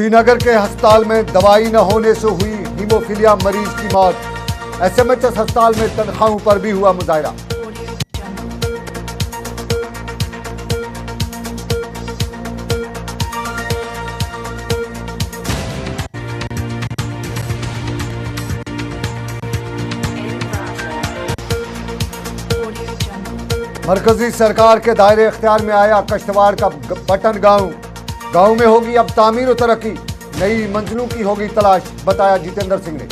श्रीनगर के अस्पताल में दवाई न होने से हुई हीमोफीलिया मरीज की मौत। एसएमएचएस अस्पताल में तनख्वाहों पर भी हुआ मुजाहरा। मरकजी सरकार के दायरे इख्तियार में आया कश्तवाड़ का बटन गांव में होगी अब तामीर और तरक्की, नई मंजिलों की होगी तलाश, बताया जितेंद्र सिंह ने।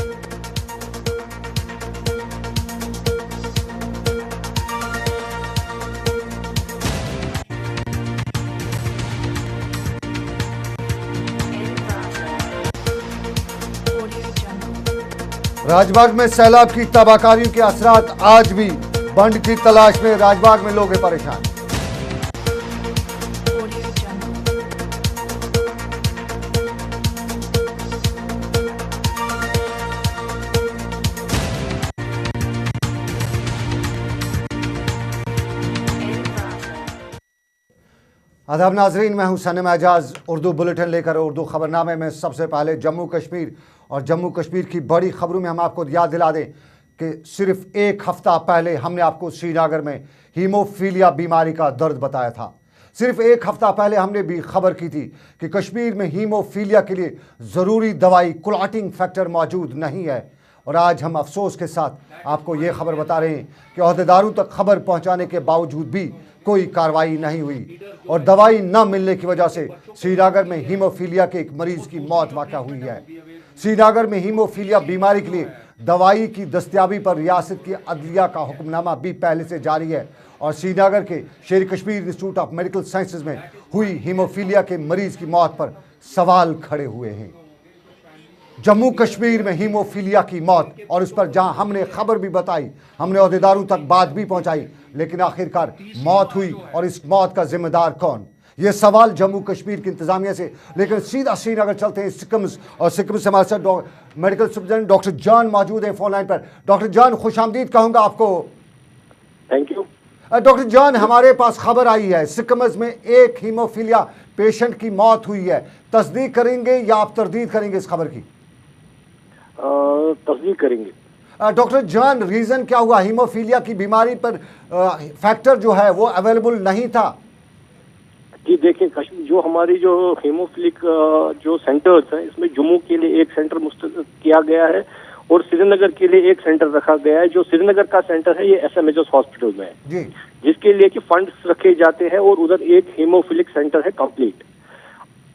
राजबाग में सैलाब की तबाहकारियों के असरात आज भी, बंड की तलाश में राजबाग में लोग हैं परेशान। आदाब नाजरीन, मैं हूं सनम एजाज। उर्दू बुलेटिन लेकर उर्दू खबरनामे में सबसे पहले जम्मू कश्मीर और जम्मू कश्मीर की बड़ी खबरों में हम आपको याद दिला दें कि सिर्फ एक हफ्ता पहले हमने आपको श्रीनगर में हीमोफीलिया बीमारी का दर्द बताया था। सिर्फ एक हफ्ता पहले हमने भी खबर की थी कि कश्मीर में हीमोफीलिया के लिए ज़रूरी दवाई क्लॉटिंग फैक्टर मौजूद नहीं है। और आज हम अफसोस के साथ आपको ये खबर बता रहे हैं कि अहदेदारों तक खबर पहुंचाने के बावजूद भी कोई कार्रवाई नहीं हुई और दवाई न मिलने की वजह से श्रीनगर में हीमोफीलिया के एक मरीज की मौत वाक़ा हुई है। श्रीनगर में हीमोफीलिया बीमारी के लिए दवाई की दस्तयाबी पर रियासत की अदलिया का हुक्मनामा भी पहले से जारी है और श्रीनगर के शेर Kashmir institute of medical sciences में हुई हीमोफीलिया के मरीज की मौत पर सवाल खड़े हुए हैं। जम्मू कश्मीर में हीमोफीलिया की मौत और उस पर जहां हमने खबर भी बताई, हमने अहदेदारों तक बात भी पहुंचाई, लेकिन आखिरकार मौत हुई और इस मौत का जिम्मेदार कौन, ये सवाल जम्मू कश्मीर की इंतजामिया से। लेकिन सीधा श्रीनगर चलते हैं सिक्किम, और सिक्किम से हमारे साथ मेडिकल सुपरिटेंडेंट डॉक्टर जान मौजूद है फोन लाइन पर। डॉक्टर जान, खुशामदीद कहूँगा आपको। Thank you. डॉक्टर जान, हमारे पास खबर आई है सिक्किम में एक हीमोफीलिया पेशेंट की मौत हुई है, तस्दीक करेंगे या आप तरदीद करेंगे इस खबर की? तस्दीक करेंगे। डॉक्टर जान, रीजन क्या हुआ? हीमोफीलिया की बीमारी पर फैक्टर जो है वो अवेलेबल नहीं था। जी देखिए, कश्मीर जो हमारी जो हीमोफिलिक जो सेंटर्स हैं, इसमें जम्मू के लिए एक सेंटर मुस्तक़िल किया गया है और श्रीनगर के लिए एक सेंटर रखा गया है। जो श्रीनगर का सेंटर है ये एसएमएचएस हॉस्पिटल में है जी, जिसके लिए कि फंड्स रखे जाते हैं और उधर एक हीमोफिलिक सेंटर है कंप्लीट।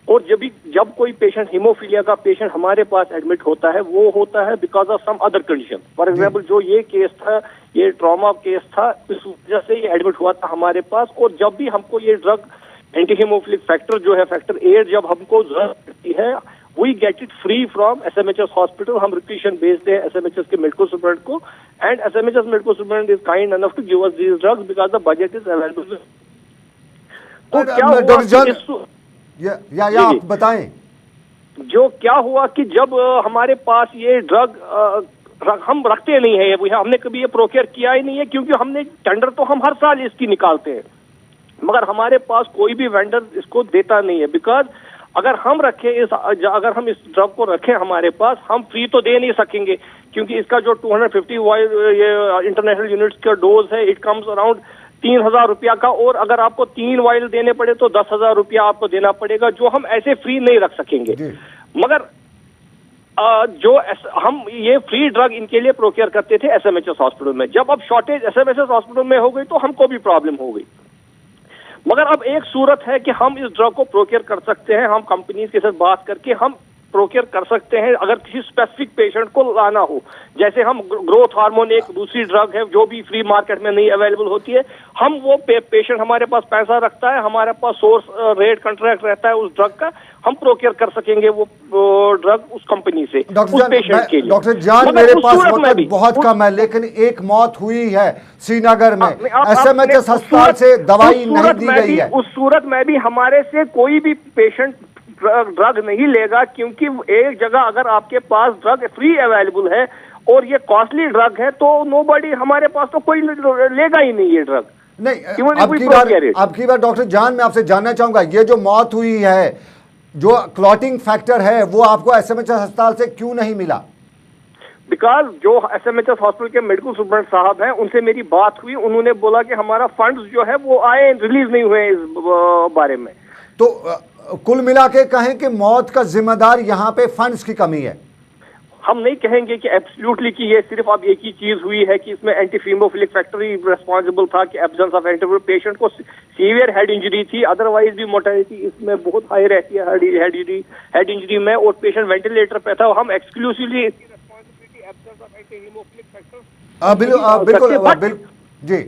और जब कोई पेशेंट हीमोफीलिया का पेशेंट हमारे पास एडमिट होता है, वो होता है because of some other condition. For example, जो ये केस था, ये ट्रॉमा केस था, इस वजह से ये एडमिट हुआ था हमारे पास। और जब भी हमको ये ड्रग एंटी हीमोफिलिक फैक्टर जो है फैक्टर 8 जब हमको जरूरत पड़ती है, we get it free from SMHS hospital. हम रिक्वेशन भेजते हैं एसएमएचएस के मेडिकल सुपरिटेंडेंट को and SMHS medical superintendent is kind enough to give us these drugs because the budget is available. तो क्या हुआ या आप बताएं। जो क्या हुआ कि जब हमारे पास ये ड्रग हम रखते नहीं है, हमने कभी ये प्रोक्योर किया ही नहीं है, क्योंकि हमने टेंडर तो हम हर साल इसकी निकालते हैं, मगर हमारे पास कोई भी वेंडर इसको देता नहीं है। बिकॉज अगर हम इस ड्रग को रखें हमारे पास, हम फ्री तो दे नहीं सकेंगे, क्योंकि इसका जो 250 ये इंटरनेशनल यूनिट्स का डोज है, इट कम्स अराउंड 3,000 रुपया का। और अगर आपको 3 वाइल देने पड़े तो 10,000 रुपया आपको देना पड़ेगा, जो हम ऐसे फ्री नहीं रख सकेंगे। मगर हम ये फ्री ड्रग इनके लिए प्रोक्योर करते थे एसएमएचएस हॉस्पिटल में। जब अब शॉर्टेज एसएमएचएस हॉस्पिटल में हो गई तो हमको भी प्रॉब्लम हो गई। मगर अब एक सूरत है कि हम इस ड्रग को प्रोक्योर कर सकते हैं। हम कंपनीज के साथ बात करके हम प्रोक्योर कर सकते हैं। अगर किसी स्पेसिफिक पेशेंट को लाना हो, जैसे हम ग्रोथ हार्मोन एक दूसरी ड्रग है जो भी फ्री मार्केट में नहीं अवेलेबल होती है, हम वो पेशेंट हमारे पास पैसा रखता है, हमारे पास सोर्स रेट कॉन्ट्रैक्ट रहता है उस ड्रग का, हम प्रोक्योर कर सकेंगे वो ड्रग उस कंपनी से उस पेशेंट के लिए। डॉक्टर जान, मेरे पास वक्त बहुत कम है, लेकिन एक मौत हुई है श्रीनगर में, एसएमएचएस अस्पताल से दवाई नहीं दी गई है। उस सूरत में भी हमारे से कोई भी पेशेंट ड्रग नहीं लेगा, क्योंकि एक जगह अगर आपके पास ड्रग फ्री अवेलेबल है और ये कॉस्टली ड्रग है तो नोबडी, हमारे पास तो कोई लेगा ही नहीं ये ड्रग। नहीं, अब की बार डॉक्टर जान, मैं आपसे जानना चाहूंगा, ये जो मौत हुई है जो क्लॉटिंग फैक्टर है वो आपको एसएमएच अस्पताल से क्यों नहीं मिला? बिकॉज जो एसएमएचएस हॉस्पिटल के मेडिकल सुपरडेंट साहब हैं उनसे मेरी बात हुई, उन्होंने बोला कि हमारा फंड्स जो है वो आए, रिलीज नहीं हुए इस बारे में। तो कुल मिला के कहें कि मौत का जिम्मेदार यहाँ पे फंड्स की कमी है। हम नहीं कहेंगे कि एब्सोल्युटली कि ये सिर्फ अब एक ही चीज हुई है कि इसमें एंटी फीमोफिलिक फैक्टर ही रिस्पॉन्सिबल था कि एब्सेंस ऑफ एंटी, पेशेंट को सीवियर हेड इंजरी थी, अदरवाइज भी मोर्टेलिटी इसमें बहुत हाई रहती है हेड इंजरी में, और पेशेंट वेंटिलेटर पे था। हम exclusively absence of anti hemophilic factor बिल्कुल जी,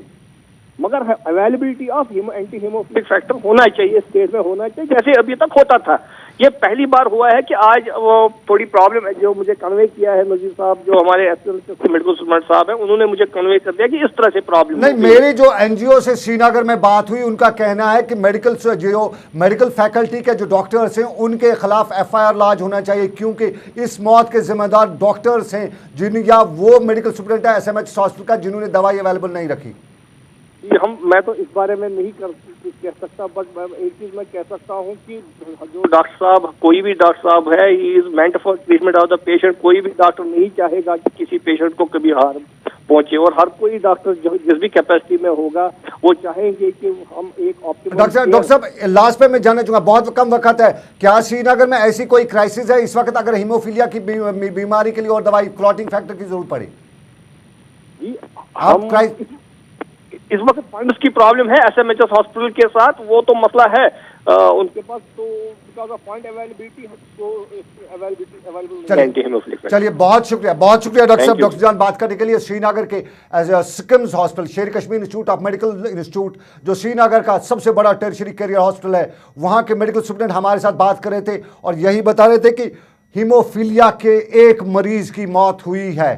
मगर availability of anti hemophilic factor होना चाहिए, स्टेट में होना चाहिए जैसे अभी तक होता था। ये पहली बार हुआ है कि आज वो थोड़ी प्रॉब्लम है, जो मुझे कन्वे किया है नजीर साहब, जो हमारे मेडिकल सुपरडेंट साहब हैं, उन्होंने मुझे कन्वे कर दिया कि इस तरह से प्रॉब्लम नहीं। मेरी जो एनजीओ से श्रीनगर में बात हुई, उनका कहना है कि मेडिकल फैकल्टी के जो डॉक्टर्स हैं उनके खिलाफ एफआईआर लॉन्च होना चाहिए, क्योंकि इस मौत के जिम्मेदार डॉक्टर्स हैं जिन, या वो मेडिकल सुपरडेंट है एसएमएच हॉस्पिटल का जिन्होंने दवाई अवेलेबल नहीं रखी। मैं तो इस बारे में नहीं कह सकता, बट एक चीज मैं कह सकता हूँ कि जो डॉक्टर साहब, कोई भी डॉक्टर साहब है, he is meant for treatment of the patient. कोई भी डॉक्टर नहीं चाहेगा कि किसी पेशेंट को कभी हार्म पहुंचे, और हर कोई डॉक्टर जिस भी कैपेसिटी में होगा वो चाहेंगे कि हम एक ऑप्टिमम। डॉक्टर साहब, लास्ट पे मैं जानना चाहूंगा, बहुत कम वक्त है, क्या श्रीनगर में ऐसी कोई क्राइसिस है इस वक्त अगर हीमोफीलिया की बीमारी के लिए और दवाई क्लॉटिंग फैक्टर की जरूरत पड़े? इस वक्त फंड्स की प्रॉब्लम है एसएमएचएस हॉस्पिटल के साथ, वो तो मसला है उनके पास, तो because of fund availability available. चलिए, बहुत शुक्रिया डॉक्टर साहब, डॉक्टर जान बात करने के लिए। श्रीनगर के सिकम्स हॉस्पिटल, शेर Kashmir institute of medical institute, जो श्रीनगर का सबसे बड़ा टर्शियरी कैरियर हॉस्पिटल है, वहाँ के मेडिकल स्टूडेंट हमारे साथ बात कर रहे थे और यही बता रहे थे कि हीमोफीलिया के एक मरीज की मौत हुई है,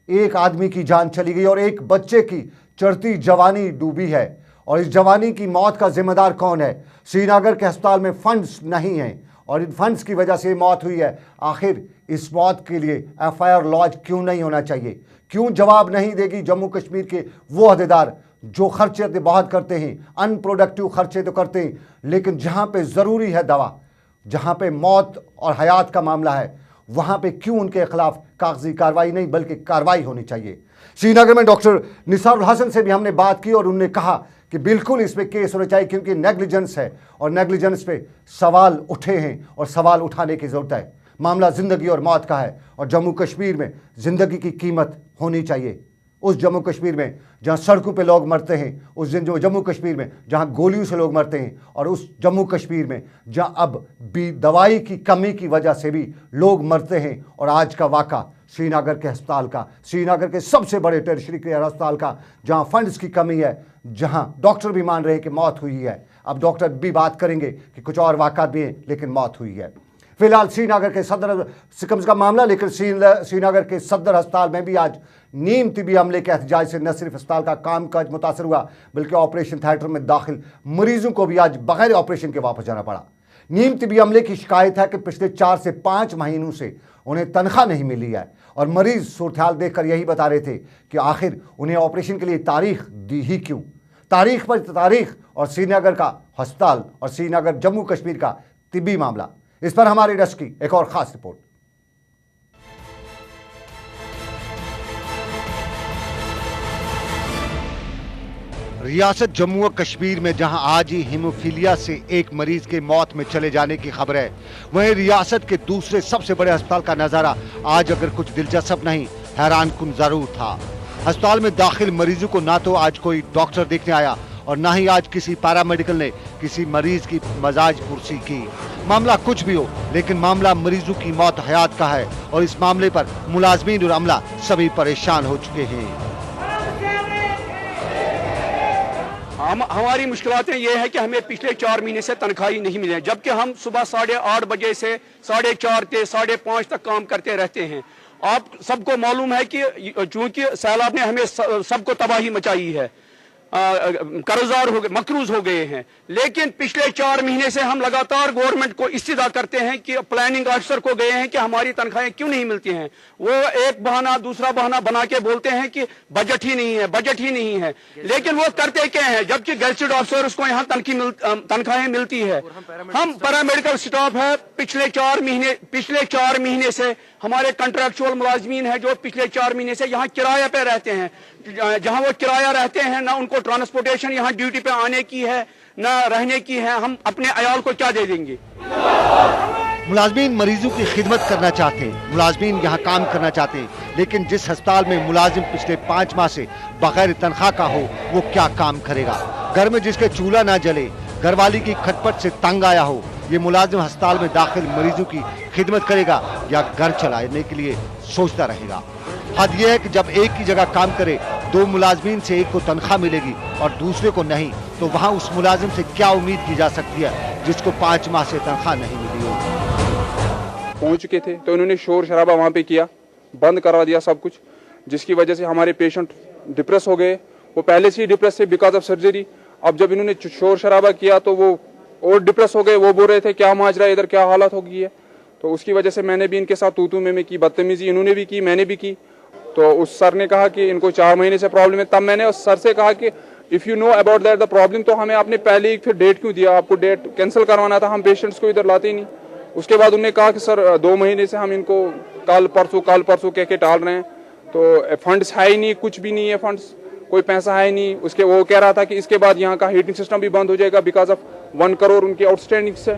एक आदमी की जान चली गई और एक बच्चे की चढ़ती जवानी डूबी है। और इस जवानी की मौत का जिम्मेदार कौन है? श्रीनगर के अस्पताल में फंड्स नहीं हैं और इन फंड्स की वजह से ये मौत हुई है। आखिर इस मौत के लिए एफआईआर लॉन्च क्यों नहीं होना चाहिए? क्यों जवाब नहीं देगी जम्मू कश्मीर के वो अहदेदार जो खर्चे तो बहुत करते हैं, अनप्रोडक्टिव खर्चे तो करते हैं, लेकिन जहाँ पे ज़रूरी है दवा, जहाँ पे मौत और हयात का मामला है, वहाँ पे क्यों उनके खिलाफ कागजी कार्रवाई नहीं बल्कि कार्रवाई होनी चाहिए? श्रीनगर में डॉक्टर निसारुल हसन से भी हमने बात की और उन्होंने कहा कि बिल्कुल इस पे केस होना चाहिए, क्योंकि नेग्लिजेंस है और नेग्लिजेंस पे सवाल उठे हैं और सवाल उठाने की ज़रूरत है। मामला ज़िंदगी और मौत का है और जम्मू कश्मीर में ज़िंदगी की कीमत होनी चाहिए। उस जम्मू कश्मीर में जहाँ सड़कों पे लोग मरते हैं, उस जो जम्मू कश्मीर में जहाँ गोलियों से लोग मरते हैं, और उस जम्मू कश्मीर में जहाँ अब भी दवाई की कमी की वजह से भी लोग मरते हैं। और आज का वाक़ा श्रीनगर के अस्पताल का, श्रीनगर के सबसे बड़े टर्शियरी केयर अस्पताल का, जहाँ फंड्स की कमी है, जहाँ डॉक्टर भी मान रहे हैं कि मौत हुई है। अब डॉक्टर भी बात करेंगे कि कुछ और वाक़ात भी हैं, लेकिन मौत हुई है। फिलहाल श्रीनगर के सदर सिकम्स का मामला, लेकिन श्रीनगर के सदर अस्पताल में भी आज नीम तिबी अमले के एहतजाज से न सिर्फ अस्पताल का कामकाज मुतासर हुआ, बल्कि ऑपरेशन थिएटर में दाखिल मरीजों को भी आज बगैर ऑपरेशन के वापस जाना पड़ा। नीम तिबी अमले की शिकायत है कि पिछले 4 से 5 महीनों से उन्हें तनख्वाह नहीं मिली है और मरीज सूरत देखकर यही बता रहे थे कि आखिर उन्हें ऑपरेशन के लिए तारीख दी ही क्यों। तारीख पर तारीख, और श्रीनगर का अस्पताल और श्रीनगर जम्मू कश्मीर का तिब्बी मामला, इस पर हमारी डेस्क की एक और खास रिपोर्ट। रियासत जम्मू और कश्मीर में जहां आज ही हीमोफीलिया से एक मरीज के मौत में चले जाने की खबर है, वहीं रियासत के दूसरे सबसे बड़े अस्पताल का नजारा आज अगर कुछ दिलचस्प नहीं, हैरानकुन जरूर था। अस्पताल में दाखिल मरीजों को ना तो आज कोई डॉक्टर देखने आया और ना ही आज किसी पैरामेडिकल ने किसी मरीज की मजाज पुरसी की। मामला कुछ भी हो, लेकिन मामला मरीजों की मौत हयात का है और इस मामले पर मुलाजमीन और अमला सभी परेशान हो चुके हैं। हमारी मुश्किलातें ये है कि हमें पिछले 4 महीने से तनख्वाही नहीं मिली है, जबकि हम सुबह 8:30 बजे से 4:30 से 5:30 तक काम करते रहते हैं। आप सबको मालूम है कि चूंकि सैलाब ने हमें सबको तबाही मचाई है, कर्जदार हो गए, मकरूज हो गए हैं। लेकिन पिछले 4 महीने से हम लगातार गवर्नमेंट को इस्तिदा करते हैं कि प्लानिंग ऑफिसर को गए हैं कि हमारी तनख्वाहें क्यों नहीं मिलती हैं। वो एक बहाना दूसरा बहाना बना के बोलते हैं कि बजट ही नहीं है, बजट ही नहीं है। लेकिन वो करते क्या है, जबकि गैजेटेड ऑफिसर उसको यहाँ तनख्वाहें मिलती है। हम पैरामेडिकल स्टाफ है, पिछले 4 महीने से हमारे कंट्रैक्चुअल मुलाजमीन है जो पिछले 4 महीने से यहाँ किराए पे रहते हैं। जहाँ वो किराया रहते हैं ना उनको ट्रांसपोर्टेशन यहाँ ड्यूटी पे आने की है ना रहने की है। हम अपने अयाल को क्या दे देंगे। मुलाजमीन मरीजों की खिदमत करना चाहते हैं, मुलाजमीन यहाँ काम करना चाहते हैं, लेकिन जिस अस्पताल में मुलाजिम पिछले 5 माह से बगैर तनख्वाह का हो वो क्या काम करेगा। घर में जिसके चूल्हा ना जले, घरवाली की खटपट से तंग आया हो, ये मुलाजिम अस्पताल में दाखिल मरीजों की खिदमत करेगा या घर चलाने के लिए सोचता रहेगा। हद यह है कि जब एक ही जगह काम करे 2 मुलाजमीन से एक को तनख्वाह मिलेगी और दूसरे को नहीं, तो वहाँ उस मुलाजिम से क्या उम्मीद की जा सकती है जिसको 5 माह से तनख्वाह नहीं मिली हो। पहुंच चुके थे तो इन्होंने शोर शराबा वहाँ पे किया, बंद करा दिया सब कुछ, जिसकी वजह से हमारे पेशेंट डिप्रेस हो गए। वो पहले से ही डिप्रेस थे बिकॉज ऑफ सर्जरी। अब जब इन्होंने शोर शराबा किया तो वो और डिप्रेस हो गए। वो बोल रहे थे क्या माजरा है इधर, क्या हालत हो गई है। तो उसकी वजह से मैंने भी इनके साथ तू में की, बदतमीजी इन्होंने भी की, मैंने भी की। तो उस सर ने कहा कि इनको 4 महीने से प्रॉब्लम है। तब मैंने उस सर से कहा कि if you know about that the problem, तो हमें आपने पहले ही फिर डेट क्यों दिया, आपको डेट कैंसिल करवाना था, हम पेशेंट्स को इधर लाते ही नहीं। उसके बाद उन्होंने कहा कि सर 2 महीने से हम इनको कल परसों कह के टाल रहे हैं, तो फंड्स है ही नहीं, कुछ भी नहीं है फंड्स, कोई पैसा है नहीं। उसके वो कह रहा था कि इसके बाद यहाँ का हीटिंग सिस्टम भी बंद हो जाएगा बिकॉज ऑफ 1 करोड़ उनकी आउटस्टैंडिंग से।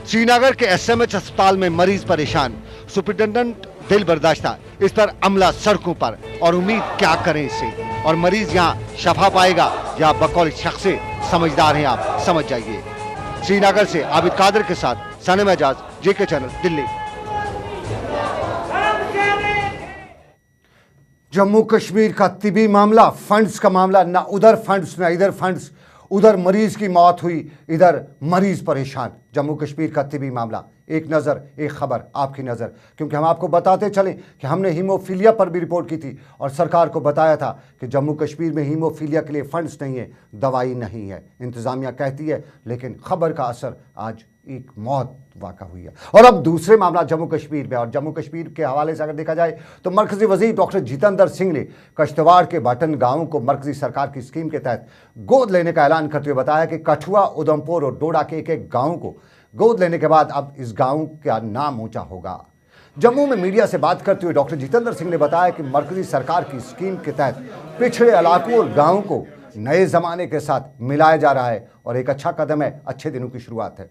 श्रीनगर के एसएमएच अस्पताल में मरीज परेशान, सुपरिटेंडेंट दिल बर्दाश्ता, इस पर अमला सड़कों पर, और उम्मीद क्या करें इससे। और मरीज यहाँ शफा पाएगा या बकौल शख्स से समझदार हैं आप, समझ जाइए। श्रीनगर से आबिद कादर के साथ सनम एजाज, जेके चैनल, दिल्ली। जम्मू कश्मीर का तिबी मामला, फंड्स का मामला, ना उधर फंड्स ना इधर फंड्स, उधर मरीज की मौत हुई, इधर मरीज परेशान। जम्मू कश्मीर का तिबी मामला, एक नज़र एक खबर आपकी नज़र, क्योंकि हम आपको बताते चलें कि हमने हीमोफीलिया पर भी रिपोर्ट की थी और सरकार को बताया था कि जम्मू कश्मीर में हीमोफीलिया के लिए फंड्स नहीं है, दवाई नहीं है, इंतज़ामिया कहती है। लेकिन खबर का असर आज एक मौत वाक़ा हुई है। और अब दूसरे मामला जम्मू कश्मीर में, और जम्मू कश्मीर के हवाले से अगर देखा जाए तो मरकज़ी वज़ीर डॉक्टर जितेंद्र सिंह ने कश्तवाड़ के बाटन गाँव को मरकज़ी सरकार की स्कीम के तहत गोद लेने का ऐलान करते हुए बताया कि कठुआ, उधमपुर और डोडा के एक गाँव को गोद लेने के बाद अब इस गांव का नाम ऊंचा होगा। जम्मू में मीडिया से बात करते हुए डॉक्टर जितेंद्र सिंह ने बताया कि मरकजी सरकार की स्कीम के तहत पिछड़े इलाकों और गांवों को नए जमाने के साथ मिलाया जा रहा है और एक अच्छा कदम है, अच्छे दिनों की शुरुआत है।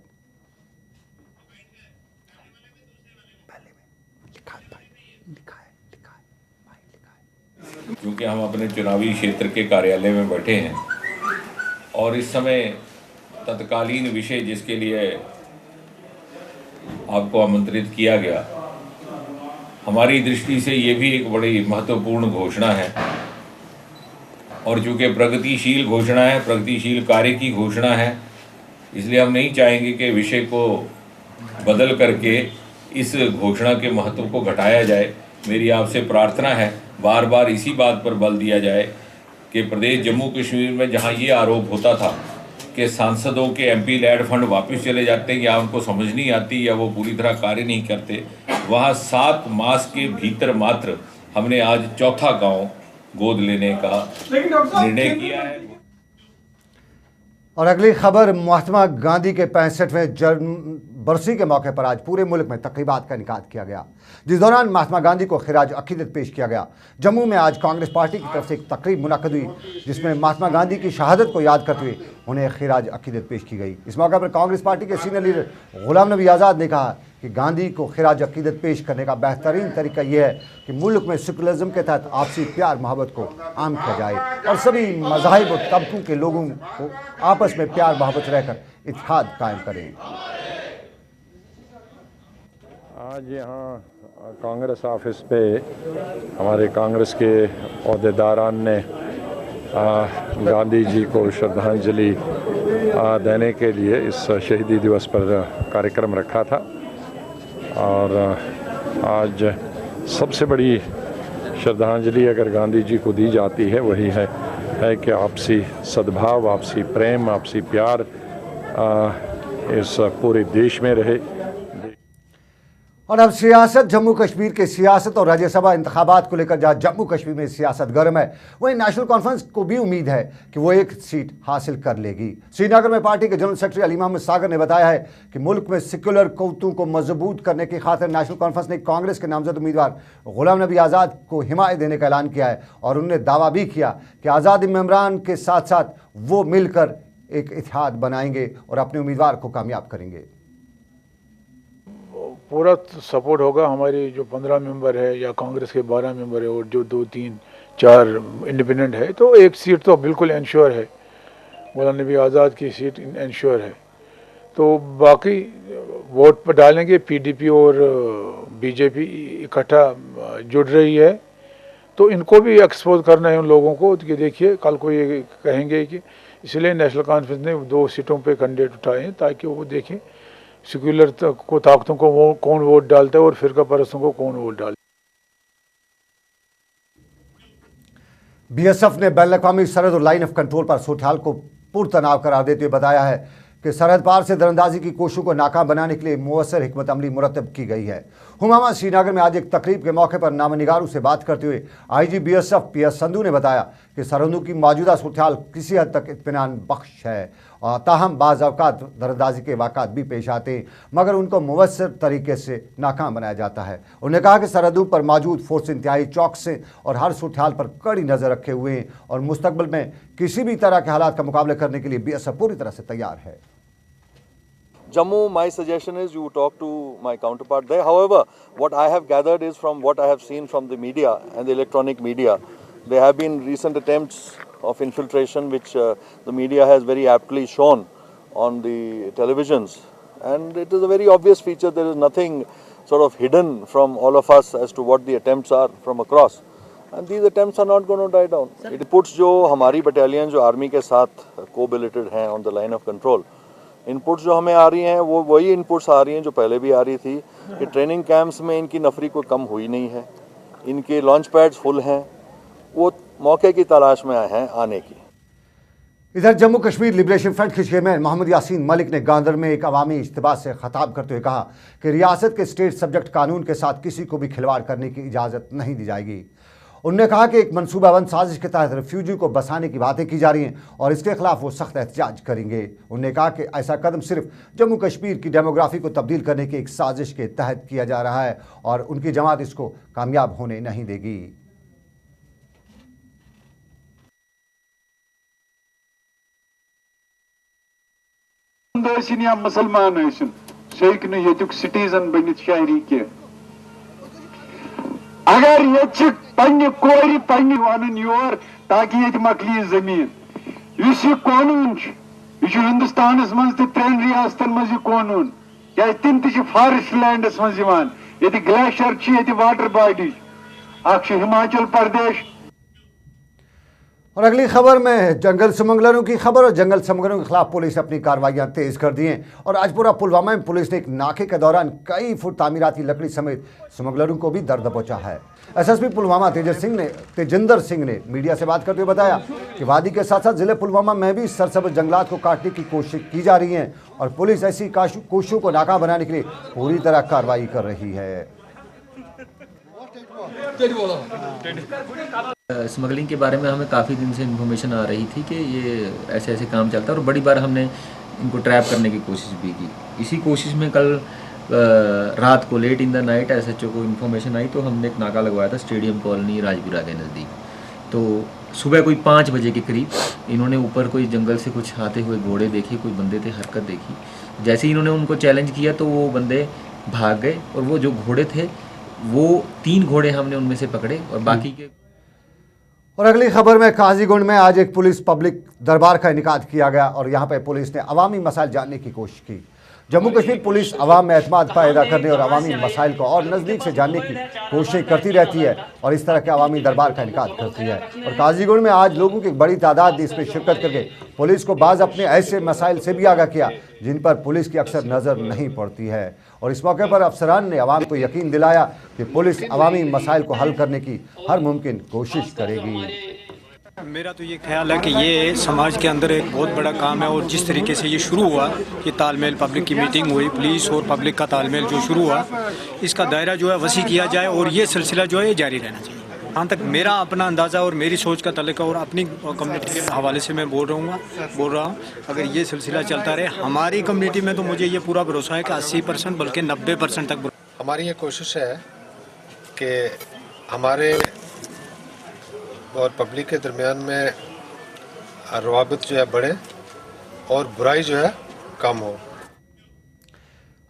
क्योंकि हम अपने चुनावी क्षेत्र के कार्यालय में बैठे हैं और इस समय तत्कालीन विषय जिसके लिए आपको आमंत्रित किया गया, हमारी दृष्टि से ये भी एक बड़ी महत्वपूर्ण घोषणा है। और चूँकि प्रगतिशील घोषणा है, प्रगतिशील कार्य की घोषणा है, इसलिए हम नहीं चाहेंगे कि विषय को बदल करके इस घोषणा के महत्व को घटाया जाए। मेरी आपसे प्रार्थना है, बार बार इसी बात पर बल दिया जाए कि प्रदेश जम्मू कश्मीर में जहाँ ये आरोप होता था कि सांसदों के एमपी लैड फंड वापस चले जाते हैं या उनको समझ नहीं आती या वो पूरी तरह कार्य नहीं करते, वहाँ 7 मास के भीतर मात्र हमने आज चौथा गांव गोद लेने का निर्णय किया है। और अगली खबर, महात्मा गांधी के 65वें जन्म बरसी के मौके पर आज पूरे मुल्क में तकरीबात का इनेकाद किया गया, जिस दौरान महात्मा गांधी को खिराज अकीदत पेश किया गया। जम्मू में आज कांग्रेस पार्टी की तरफ से एक तकरीब मुनक्कद हुई जिसमें महात्मा गांधी की शहादत को याद करते हुए उन्हें खिराज अकीदत पेश की गई। इस मौके पर कांग्रेस पार्टी के सीनियर लीडर गुलाम नबी आज़ाद ने कहा कि गांधी को खिराज अकीदत पेश करने का बेहतरीन तरीका यह है कि मुल्क में सेकुलरिज्म के तहत आपसी प्यार मोहब्बत को आम किया जाए और सभी मज़ाहिब और तबकों के लोगों को आपस में प्यार मोहब्बत रहकर इत्तेहाद कायम करें। आज यहाँ कांग्रेस ऑफिस पे हमारे कांग्रेस के अहदेदारान ने गांधी जी को श्रद्धांजलि देने के लिए इस शहीदी दिवस पर कार्यक्रम रखा था। और आज सबसे बड़ी श्रद्धांजलि अगर गांधी जी को दी जाती है वही है है कि आपसी सद्भाव, आपसी प्रेम, आपसी प्यार इस पूरे देश में रहे। और अब सियासत, जम्मू कश्मीर के सियासत और राज्यसभा इंतखाबात को लेकर जहाँ जम्मू कश्मीर में सियासत गर्म है, वहीं नेशनल कॉन्फ्रेंस को भी उम्मीद है कि वो एक सीट हासिल कर लेगी। श्रीनगर में पार्टी के जनरल सेक्रेटरी अली मोहम्मद सागर ने बताया है कि मुल्क में सेक्युलर क़ुव्वतों को मजबूत करने की खातिर नेशनल कॉन्फ्रेंस ने कांग्रेस के नामजद उम्मीदवार गुलाम नबी आज़ाद को हिमायत देने का ऐलान किया है और उन्होंने दावा भी किया कि आज़ादी मेम्बरान के साथ साथ वो मिलकर एक इत्तेहाद बनाएंगे और अपने उम्मीदवार को कामयाब करेंगे। पूरा सपोर्ट होगा। हमारी जो 15 मेंबर है या कांग्रेस के 12 मेंबर है और जो 2, 3, 4 इंडिपेंडेंट है, तो एक सीट तो बिल्कुल इंश्योर है, गुलाम नबी आज़ाद की सीट इंश्योर है। तो बाकी वोट पर डालेंगे। पीडीपी और बीजेपी इकट्ठा जुड़ रही है, तो इनको भी एक्सपोज करना है उन लोगों को कि देखिए कल को ये कहेंगे कि, इसलिए नेशनल कॉन्फ्रेंस ने 2 सीटों पे कैंडिडेट उठाए हैं ताकि वो देखें सेक्युलर को ताकतों को वो कौन वोट डालता है और फिरका परस्तों को कौन वोट डालता है। बीएसएफ ने बैनुल-अक़वामी सरहद और लाइन ऑफ कंट्रोल पर सूरत-ए-हाल को पुरतनाव करार देते हुए बताया है कि सरहद पार से दरअंदाजी की कोशिशों को नाकाम बनाने के लिए मुअस्सर हिकमत अमली मुरतब की गई है। हुमामा श्रीनगर में आज एक तकरीब के मौके पर नामनिगारों से बात करते हुए आईजी बीएसएफ पीएस संधू ने बताया कि सरहदों की मौजूदा सूरत-ए-हाल किसी हद तक इत्मीनान बख्श है और ताहम बाज़ अवकात दरअंदाजी के वाक़ात भी पेश आते हैं, मगर उनको मुअस्सर तरीके से नाकाम बनाया जाता है। उन्होंने कहा कि सरहदों पर मौजूद फोर्स इंतहाई चौकसे और हर सूरत-ए-हाल पर कड़ी नज़र रखे हुए हैं और मुस्तकबिल में किसी भी तरह के हालात का मुकाबला करने के लिए बीएसएफ पूरी तरह से तैयार है। Jammu, my suggestion is you talk to my counterpart there. However, what I have gathered is from what I have seen from the media and the electronic media, there have been recent attempts of infiltration which the media has very aptly shown on the televisions. And it is a very obvious feature. There is nothing sort of hidden from all of us as to what the attempts are from across. And these attempts are not going to die down. It puts जो हमारी battalion जो army के साथ co-billeted हैं on the line of control, inputs जो हमें आ रही हैं वो वही इनपुट्स आ रही हैं जो पहले भी आ रही थी कि ट्रेनिंग कैंप्स में इनकी नफरी कोई कम हुई नहीं है, इनके लॉन्च पैड्स फुल हैं, वो मौके की तलाश में हैं आने की। इधर जम्मू कश्मीर लिबरेशन फ्रंट के चेयरमैन मोहम्मद यासीन मलिक ने गांधर में एक अवामी इज्तिमा से खिताब करते हुए कहा कि रियासत के स्टेट सब्जेक्ट कानून के साथ किसी को भी खिलवाड़ करने की इजाज़त नहीं दी जाएगी। उन्होंने कहा कि एक मनसूबाबंद साजिश के तहत रिफ्यूजी को बसाने की बातें की जा रही हैं और इसके खिलाफ वो सख्त एहतजाज करेंगे। उन्होंने कहा कि ऐसा कदम सिर्फ जम्मू कश्मीर की डेमोग्राफी को तब्दील करने की एक साजिश के तहत किया जा रहा है और उनकी जमात इसको कामयाब होने नहीं देगी। या मुसलमान सिटीजन बनित शहरी के अगर ये पन्ने कोरी पन्ने वन योर ताकि ये मकली जमीन यह कानून यह हिंदुस्तान मज तो 3 रियासतन मज कानून क्या तिम त फॉरेस्ट लैंडस मज ये ग्लेशियर ये वाटर बॉडी हिमाचल प्रदेश। और अगली खबर में जंगल स्मगलरों की खबर और जंगल स्मगलरों के खिलाफ पुलिस ने अपनी कार्रवाइयां तेज कर दी हैं और आज पूरा पुलवामा में पुलिस ने एक नाके के दौरान कई फुट तामीराती लकड़ी समेत स्मगलरों को भी दर्द पहुंचा है। एसएसपी पुलवामा तेजिंदर सिंह ने मीडिया से बात करते हुए बताया कि वादी के साथ साथ जिले पुलवामा में भी सरसब्ज जंगलात को काटने की कोशिश की जा रही है और पुलिस ऐसी कोशिशों को नाकाम बनाने के लिए पूरी तरह कार्रवाई कर रही है। स्मगलिंग के बारे में हमें काफ़ी दिन से इन्फॉर्मेशन आ रही थी कि ये ऐसे ऐसे काम चलता है और बड़ी बार हमने इनको ट्रैप करने की कोशिश भी की। इसी कोशिश में कल रात को late in the night SHO को इन्फॉर्मेशन आई तो हमने एक नाका लगवाया था स्टेडियम कॉलोनी राजपुरा के नज़दीक। तो सुबह कोई 5 बजे के करीब इन्होंने ऊपर कोई जंगल से कुछ आते हुए घोड़े देखे, कोई बंदे थे, हरकत देखी। जैसे ही इन्होंने उनको चैलेंज किया तो वो बंदे भाग गए और वो जो घोड़े थे वो 3 घोड़े हमने उनमें से पकड़े और बाकी के। और अगली खबर में काजीगुंड में आज एक पुलिस पब्लिक दरबार का इनेकाद किया गया और यहाँ पर पुलिस ने अवामी मसाइल जानने की कोशिश की। जम्मू कश्मीर पुलिस अवाम में एतमाद पैदा करने और अवामी मसाइल को और नज़दीक से जानने की कोशिश करती रहती है और इस तरह के अवामी दरबार का इनेकाद करती है। और काजीगुंड में आज लोगों की एक बड़ी तादाद ने इसमें शिरकत करके पुलिस को बाज़ अपने ऐसे मसाइल से भी आगाह किया जिन पर पुलिस की अक्सर नज़र नहीं पड़ती है। और इस मौके पर अफसरान ने अवाम को यकीन दिलाया कि पुलिस अवामी मसाइल को हल करने की हर मुमकिन कोशिश करेगी। मेरा तो ये ख्याल है कि ये समाज के अंदर एक बहुत बड़ा काम है और जिस तरीके से ये शुरू हुआ, ये तालमेल पब्लिक की मीटिंग हुई, पुलिस और पब्लिक का तालमेल जो शुरू हुआ, इसका दायरा जो है वसी किया जाए और ये सिलसिला जो है ये जारी रहना चाहिए। जहाँ तक मेरा अपना अंदाज़ा और मेरी सोच का तल्लुक़ और अपनी कम्युनिटी के हवाले से मैं बोल रहा हूँ, अगर ये सिलसिला चलता रहे हमारी कम्युनिटी में, तो मुझे ये पूरा भरोसा है कि 80% बल्कि 90% तक। हमारी ये कोशिश है कि हमारे और पब्लिक के दरमियान में रवाबित जो है बढ़े और बुराई जो है कम हो।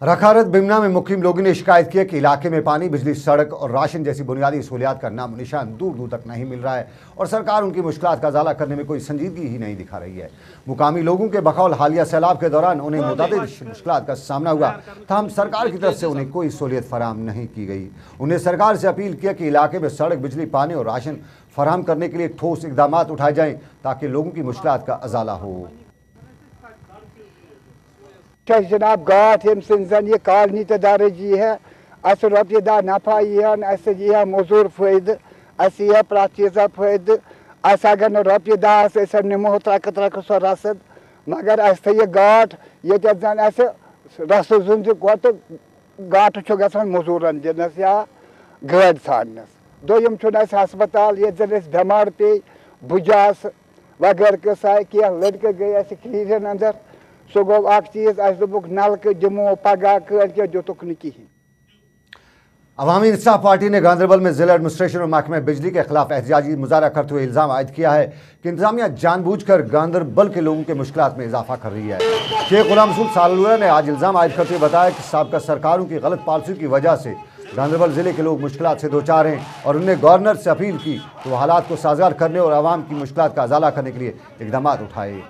रखारत बिमना में मुकीम लोगों ने शिकायत की कि इलाके में पानी, बिजली, सड़क और राशन जैसी बुनियादी सहूलियात का नाम निशान दूर दूर तक नहीं मिल रहा है और सरकार उनकी मुश्किलात का इजाला करने में कोई संजीदगी ही नहीं दिखा रही है। मुकामी लोगों के बकौल हालिया सैलाब के दौरान उन्हें मुतअद्दिद मुश्किलात का सामना हुआ, ताहम सरकार की तरफ से उन्हें कोई सहूलियत फराहम नहीं की गई। उन्हें सरकार से अपील किया कि इलाके में सड़क, बिजली, पानी और राशन फराहम करने के लिए ठोस इकदाम उठाए जाएँ ताकि लोगों की मुश्किलात का इजाला हो। जनाब गाठ यम जन ये कॉलोनी तो दारजी है, अस रोपये दा नफा यह यह मजूर फायद, अस यह प्रत चीज़ फायद, अस अगर न रोपये दा निमो त्रक त्रक सो रसद, मगर अस थी गाठ ये जन अस रस जुन तो गाठ गसान मजूरन दिनस या गाड़ ानस। दोम हस्पताल ये जन बेमार पे बुजास वगैरह कसा क्या लड़के गए क्लीन अंदर, सो गो अख चीज दोक नलक दिमो पगह कल दुतुक न कहीं। अवामी इंसाफ पार्टी ने गांधरबल में जिला एडमिनिस्ट्रेशन और महकमे बिजली के खिलाफ एहतजाजी मुजाहरा करते हुए इल्ज़ाम आयद किया है कि इंतजामिया जानबूझकर गांधरबल के लोगों के मुश्किलात में इजाफा कर रही है। शेख गुलाम रसूल सालूरा ने आज इल्ज़ाम आयद करते हुए बताया कि साबका सरकारों की गलत पॉलिसी की वजह से गांधरबल जिले के लोग मुश्किलात से दो चार हैं और उन्हें गवर्नर से अपील की तो वो हालात को साजगार करने और आवाम की मुश्किलात का इजाला करने के लिए इकदाम उठाए।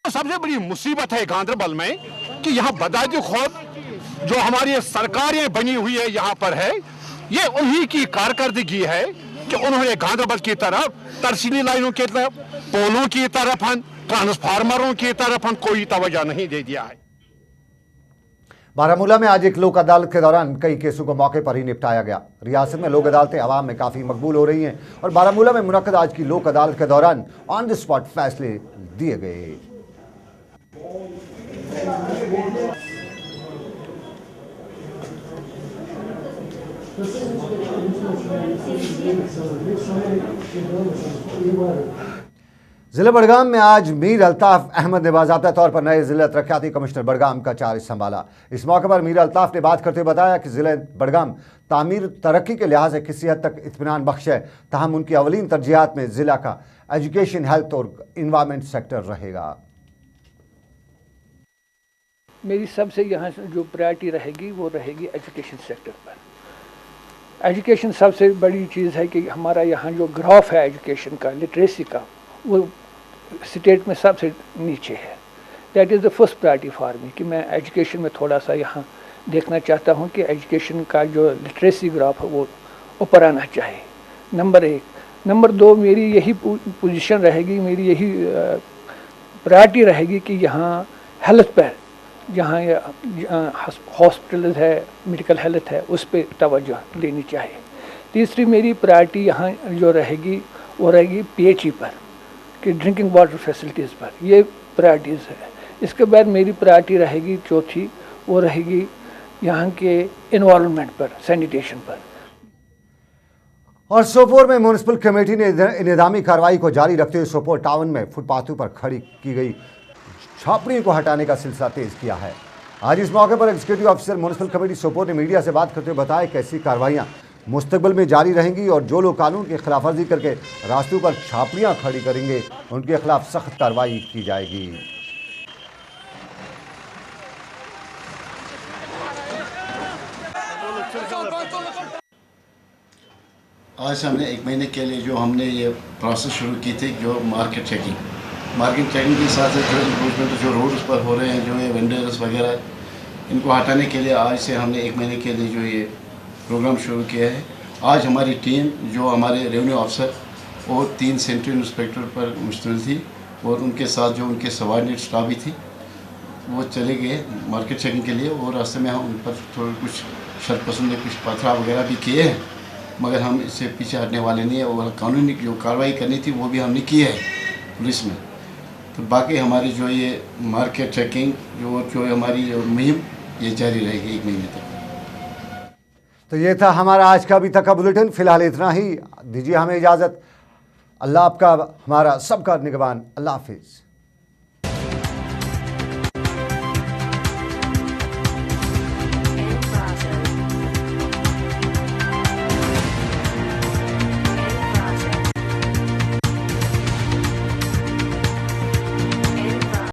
सबसे बड़ी मुसीबत है गांधरबल में कि यहाँ बदायद खौफ जो हमारी सरकारें बनी हुई है यहाँ पर है, ये उन्हीं की कारकर्दगी है कि उन्होंने गांधरबल की तरफ तरसीली लाइनों की तरफ, पोलों की तरफ, ट्रांसफार्मरों की तरफ कोई तवज्जो नहीं दे दिया है। बारामूला में आज एक लोक अदालत के दौरान कई केसों को मौके पर ही निपटाया गया। रियासत में लोक अदालतें आवाम में काफ़ी मकबूल हो रही हैं और बारामूला में मुनक्कद आज की लोक अदालत के दौरान ऑन द स्पॉट फैसले दिए गए। जिला बड़गाम में आज मीर अल्ताफ अहमद ने बाज़ाब्ता तौर पर नए जिला तरक्याती कमिश्नर बड़गाम का चार्ज संभाला। इस मौके पर मीर अल्ताफ ने बात करते हुए बताया कि जिला बड़गाम तामीर तरक्की के लिहाज से किसी हद तक इत्मीनान बख्श है, ताहम उनकी अवलीन तरजीहात में जिला का एजुकेशन, हेल्थ और इन्वायरमेंट सेक्टर रहेगा। मेरी सबसे यहाँ जो प्रायोरिटी रहेगी वो रहेगी एजुकेशन सेक्टर पर। एजुकेशन सबसे बड़ी चीज़ है कि हमारा यहाँ जो ग्राफ है एजुकेशन का, लिटरेसी का, वो स्टेट में सबसे नीचे है। That is the first priority for me कि मैं एजुकेशन में थोड़ा सा यहाँ देखना चाहता हूँ कि एजुकेशन का जो लिटरेसी ग्राफ है वो ऊपर आना चाहिए, नंबर 1। नंबर 2 मेरी यही पोजीशन रहेगी, मेरी यही प्रायोरिटी रहेगी कि यहाँ हेल्थ पर, जहाँ हॉस्पिटल है, मेडिकल हेल्थ है, उस पर तवज्जो देनी चाहिए। तीसरी मेरी प्रायोरिटी यहाँ जो रहेगी वो रहेगी PHE पर, कि ड्रिंकिंग वाटर फैसिलिटीज़ पर, ये प्रायोरिटीज़ है। इसके बाद मेरी प्रायोरिटी रहेगी चौथी, वो रहेगी यहाँ के इन्वायरमेंट पर, सैनिटेशन पर। और सोपोर में म्यूनिसिपल कमेटी ने इंतजामी कार्रवाई को जारी रखते हुए सोपोर टाउन में फुटपाथों पर खड़ी की गई छापड़ियों को हटाने का सिलसिला तेज किया है। आज इस मौके पर executive officer municipal committee Sopore ने मीडिया से बात करते हुए बताया कि ऐसी कार्रवाइयाँ मुस्तकबिल में जारी रहेंगी और जो लोग कानून की खिलाफवर्जी करके रास्तों पर छापड़ियाँ खड़ी करेंगे उनके खिलाफ सख्त कार्रवाई की जाएगी। आज हमने 1 महीने के लिए जो हमने ये प्रोसेस शुरू की थी, जो मार्केट चेकिंग के साथ जो इम्प्रूवमेंट जो रोड्स पर हो रहे हैं, जो ये वेंडर्स वगैरह, इनको हटाने के लिए आज से हमने 1 महीने के लिए जो ये प्रोग्राम शुरू किया है। आज हमारी टीम जो हमारे रेवेन्यू अफसर और 3 सेंट्रल इंस्पेक्टर पर मुश्तमिल थी और उनके साथ जो उनके सबॉर्डिनेट स्टाफ भी थी, वो चले गए मार्केट चेकिंग के लिए और रास्ते में हम उन पर थोड़ा कुछ शर्त पसंद कुछ पथराव वगैरह भी किए हैं, मगर हम इससे पीछे हटने वाले नहीं है और कानूनी जो कार्रवाई करनी थी वो भी हमने की है पुलिस में। तो बाकी हमारी जो ये मार्केट चेकिंग जो हमारी जो मुहिम ये जारी रहेगी 1 महीने तक। तो ये था हमारा आज का अभी तक का बुलेटिन। फिलहाल इतना ही, दीजिए हमें इजाज़त। अल्लाह आपका हमारा सबका निगहबान। अल्लाह हाफिज़।